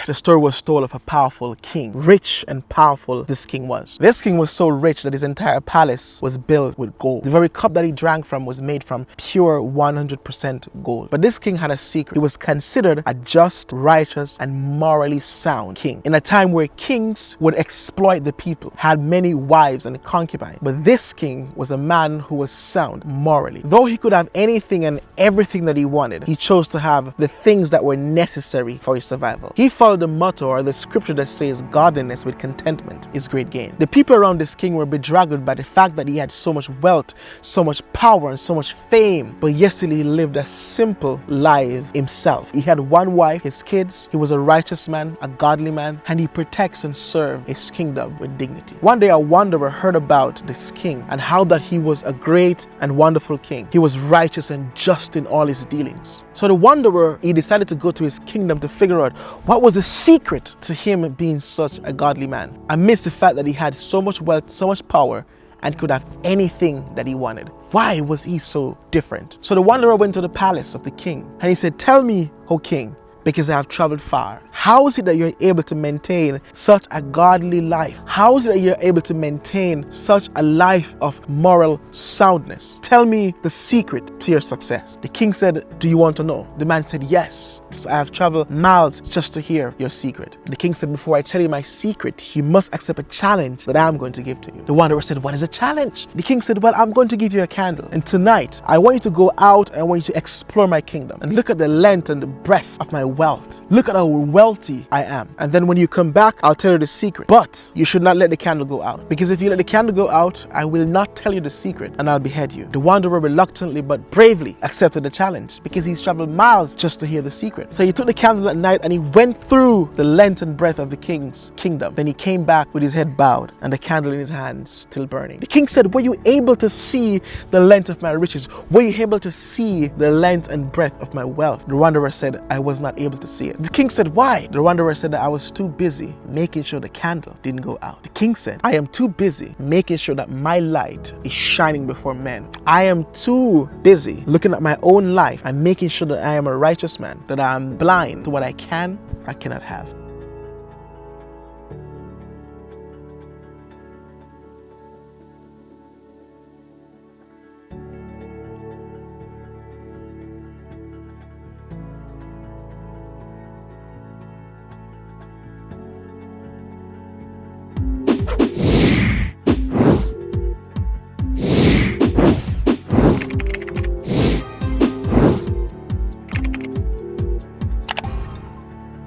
the story was told of a powerful king. Rich and powerful this king was. This king was so rich that his entire palace was built with gold. The very cup that he drank from was made from pure 100% gold. But this king had a secret. He was considered a just, righteous, and morally sound king. In a time where kings would exploit the people, had many wives and concubines. But this king was a man who was sound morally. Though he could have anything and everything that he wanted, he chose to have the things that were necessary for his survival. He followed the motto or the scripture that says godliness with contentment is great gain. The people around this king were bedraggled by the fact that he had so much wealth, so much power, and so much fame. But yet still he lived a simple life himself. He had one wife, his kids. He was a righteous man, a godly man, and he protects and serves his kingdom with dignity. One day a wanderer heard about this king and how that he was a great and wonderful king. He was righteous and just in all his dealings. So the wanderer, he decided to go to his kingdom to figure out what was the secret to him being such a godly man. Amidst the fact that he had so much wealth, so much power, and could have anything that he wanted. Why was he so different? So the wanderer went to the palace of the king and he said, "Tell me, O king, because I have traveled far. How is it that you're able to maintain such a godly life? How is it that you're able to maintain such a life of moral soundness? Tell me the secret to your success." The king said, "Do you want to know?" The man said, "Yes. I have traveled miles just to hear your secret." The king said, "Before I tell you my secret, you must accept a challenge that I'm going to give to you." The wanderer said, "What is a challenge?" The king said, "Well, I'm going to give you a candle. And tonight, I want you to go out and I want you to explore my kingdom and look at the length and the breadth of my wealth. Look at how wealthy I am. And then when you come back, I'll tell you the secret. But you should not let the candle go out. Because if you let the candle go out, I will not tell you the secret and I'll behead you." The wanderer reluctantly but bravely accepted the challenge because he's traveled miles just to hear the secret. So he took the candle at night and he went through the length and breadth of the king's kingdom. Then he came back with his head bowed and the candle in his hands still burning. The king said, "Were you able to see the length of my riches? Were you able to see the length and breadth of my wealth?" The wanderer said, "I was not able to see it." The king said, "Why?" The wanderer said that I was too busy making sure the candle didn't go out. The king said, "I am too busy making sure that my light is shining before men. I am too busy looking at my own life and making sure that I am a righteous man, that I am blind to what I can or cannot have."